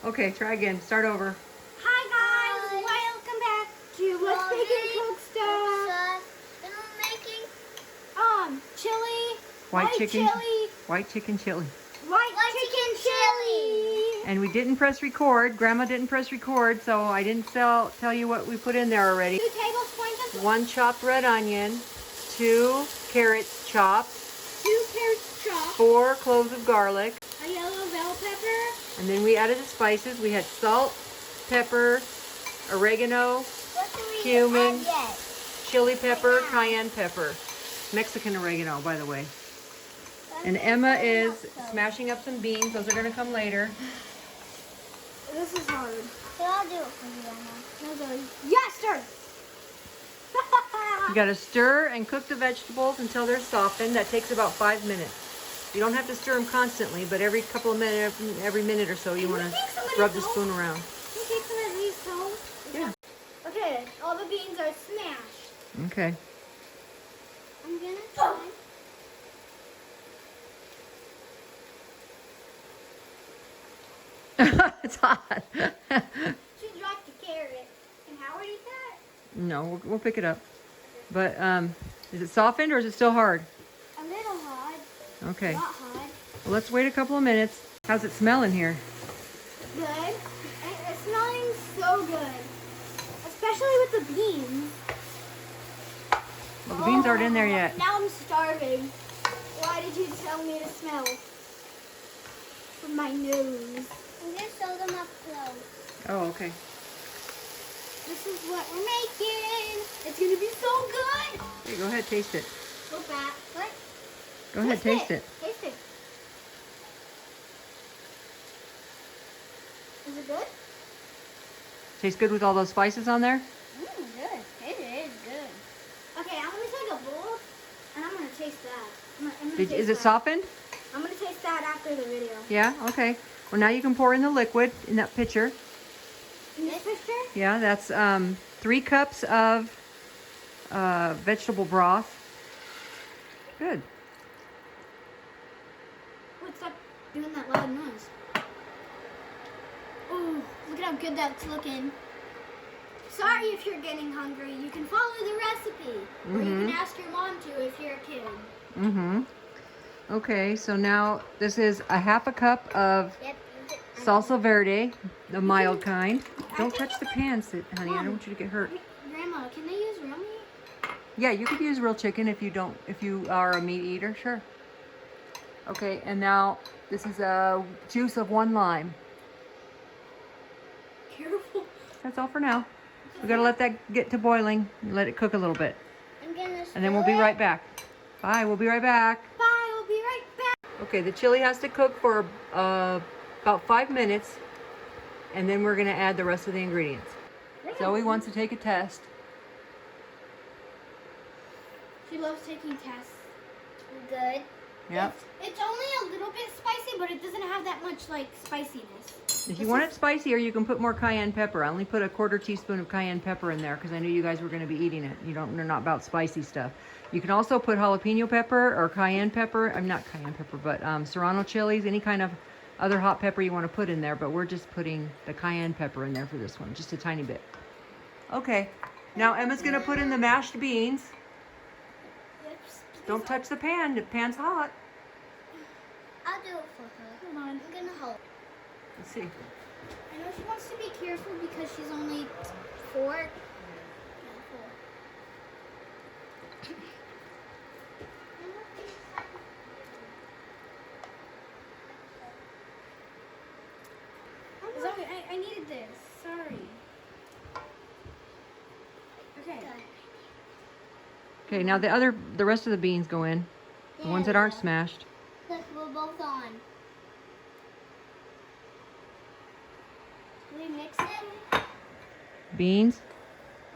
Okay, try again. Start over. Hi guys, welcome back to What's Making Cook Stuff. And we're making Chili, White chicken chili. white chicken chili. And we didn't press record. Grandma didn't press record, so I didn't tell you what we put in there already. 2 tablespoons of 1 chopped red onion, 2 carrots chopped, 2 carrots chopped, 4 cloves of garlic, a yellow bell pepper, and then we added the spices. We had salt, pepper, oregano, cumin, chili pepper, cayenne pepper. Mexican oregano, by the way. And Emma is smashing up some beans. Those are going to come later. This is hard. I'll do it for you, Emma. Yes, sir. You got to stir and cook the vegetables until they're softened. That takes about 5 minutes. You don't have to stir them constantly, but every couple of minutes, every minute or so, you want to rub the spoon around. Can you take some of these home? Yeah. Okay, all the beans are smashed. Okay. I'm gonna try. It's hot. She dropped the carrot. Can Howard eat that? No, we'll pick it up. But is it softened or is it still hard? A little hard. Okay. Not hard. Well, let's wait a couple of minutes. How's it smell in here? Good. It's smelling so good. Especially with the beans. Well, the beans aren't in there yet. Now I'm starving. Why did you tell me to smell? With my nose. I'm going to show them up close. Oh, okay. This is what we're making. It's going to be so good. Here, go ahead, taste it. Go back. What? Go ahead, taste it. Taste it. Is it good? Tastes good with all those spices on there? Good. It is good. Okay, I'm going to take a bowl and I'm going to taste that. I'm gonna Is taste it that. softened? I'm going to taste that after the video. Yeah, okay. Well, now you can pour in the liquid in that pitcher. In this picture? Yeah, that's 3 cups of vegetable broth. Good. What's up doing that loud noise? Oh, look at how good that's looking. Sorry if you're getting hungry. You can follow the recipe. Or you can ask your mom to if you're a kid. Mm-hmm. Okay, so now this is a 1/2 cup of Yep. salsa verde, the mild kind. Don't touch the pan, honey. I don't want you to get hurt. Grandma, can they use real meat? Yeah, you could use real chicken if you are a meat eater, sure. Okay, and now this is a juice of 1 lime. Careful. That's all for now. We gotta let that get to boiling and let it cook a little bit. I'm going to And then we'll be right back. Bye, we'll be right back. Bye, we'll be right back. Okay, the chili has to cook for about 5 minutes, and then we're gonna add the rest of the ingredients. Zoe wants to take a test. She loves taking tests. Good. Yep. It's only a little bit spicy, but it doesn't have that much like spiciness. If you want it spicier, you can put more cayenne pepper. I only put a 1/4 teaspoon of cayenne pepper in there because I knew you guys were going to be eating it. You're not about spicy stuff. You can also put jalapeno pepper or cayenne pepper. I'm not cayenne pepper, but serrano chilies, any kind of other hot pepper you want to put in there. But we're just putting the cayenne pepper in there for this one, just a tiny bit. Okay. Now Emma's going to put in the mashed beans. Don't touch the pan. The pan's hot. I'll do it for her. Come on. I'm going to hold. Let's see. I know she wants to be careful because she's only 4. Yeah, 4. Zoe, I needed this. Sorry. Okay. Okay, now the rest of the beans go in. The ones that aren't smashed. Look, we're both on. Can we mix it? Beans.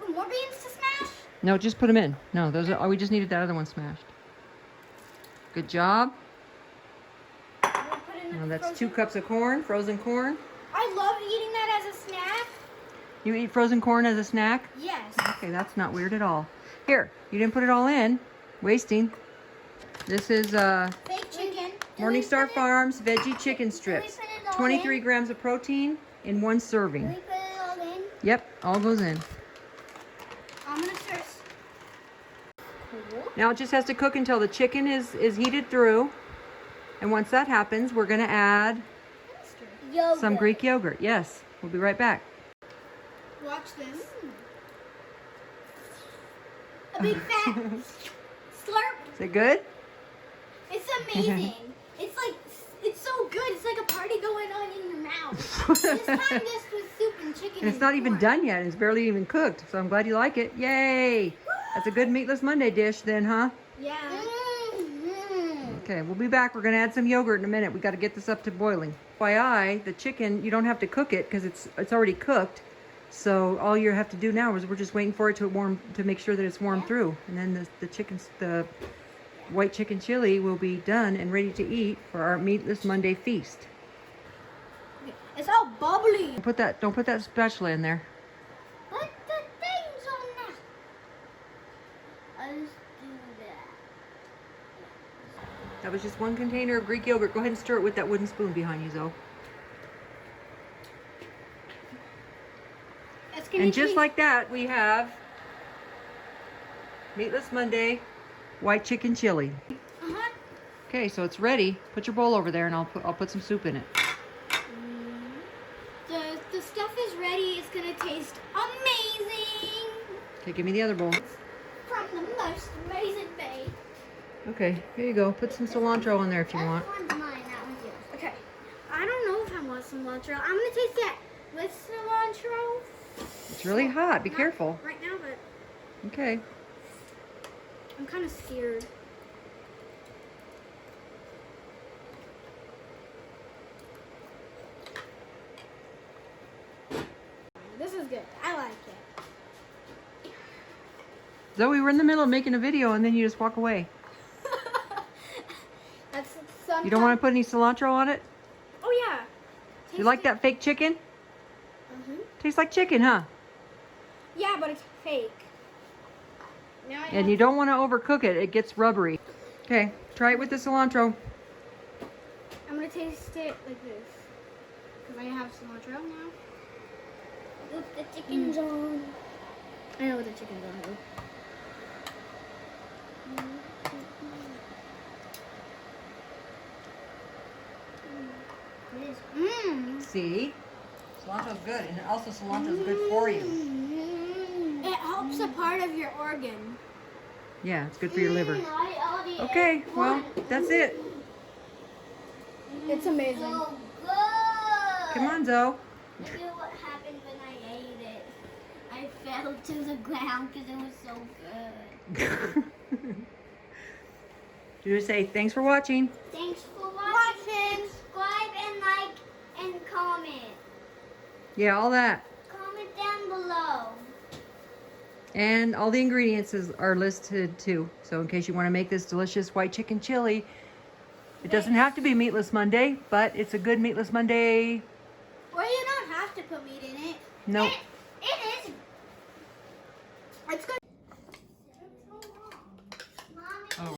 Ooh, more beans to smash? No, just put them in. No, those are. Oh, we just needed that other one smashed. Good job. We'll put in the Now that's frozen- 2 cups of corn, frozen corn. I love eating that as a snack. You eat frozen corn as a snack? Yes. Okay, that's not weird at all. Here, you didn't put it all in. Wasting. This is Fake chicken. Morningstar Farms veggie chicken strips. put it all 23 in? grams of protein, in one serving. We put it all in. Yep, all goes in. I'm gonna start. Now it just has to cook until the chicken is heated through. And once that happens, we're gonna add Yogurt. some Greek yogurt. Yes, we'll be right back. Watch this. A big fat slurp. Is it good? It's amazing. It's so good. It's like a party going on in your mouth. This time this was soup and chicken. And it's not even done yet. It's barely even cooked. So I'm glad you like it. Yay! That's a good Meatless Monday dish then, huh? Yeah. Okay, we'll be back. We're going to add some yogurt in a minute. We got to get this up to boiling. FYI, the chicken, you don't have to cook it because it's already cooked. So all you have to do now is we're just waiting for it to warm, to make sure that it's warmed through. And then the white chicken chili will be done and ready to eat for our Meatless Monday feast. It's all bubbly. Don't put that spatula in there. Put the things on that. Let's do that. That was just one container of Greek yogurt. Go ahead and stir it with that wooden spoon behind you, Zoe. And just like that, we have Meatless Monday white chicken chili. Okay, so it's ready. Put your bowl over there, and I'll put some soup in it. The stuff is ready. It's gonna taste amazing. Okay, give me the other bowl. From the most amazing bake. Okay, here you go. Put some cilantro in there if you want. That one's mine. That one's yours. Okay. I don't know if I want cilantro. I'm gonna taste that with cilantro. It's really hot. Be Not careful. right now, but Okay. I'm kind of scared. This is good. I like it. Zoe, we're in the middle of making a video, and then you just walk away. That's some. You don't want to put any cilantro on it? Oh yeah. You like that fake chicken? Mm-hmm. Tastes like chicken, huh? Yeah, but it's fake. Now I And you don't want to overcook it. It gets rubbery. Okay, try it with the cilantro. I'm gonna taste it like this. Because I have cilantro now. Look, the chicken's on. I know what the chicken's on. It is. Mmm. See? Cilantro's good, and also cilantro's good for you. It helps a part of your organ. Yeah, it's good for your liver. I already Okay, ate well, one. that's it. It's amazing. So good. Come on, Zoe. Look at what happened when I ate it. I fell to the ground because it was so good. You just say thanks for watching. Thanks for watching. Subscribe and like and comment. Yeah, all that. Comment down below. And all the ingredients are listed too. So in case you want to make this delicious white chicken chili, it doesn't have to be Meatless Monday, but it's a good Meatless Monday. Well, you don't have to put meat in it. Nope. It is. It's good.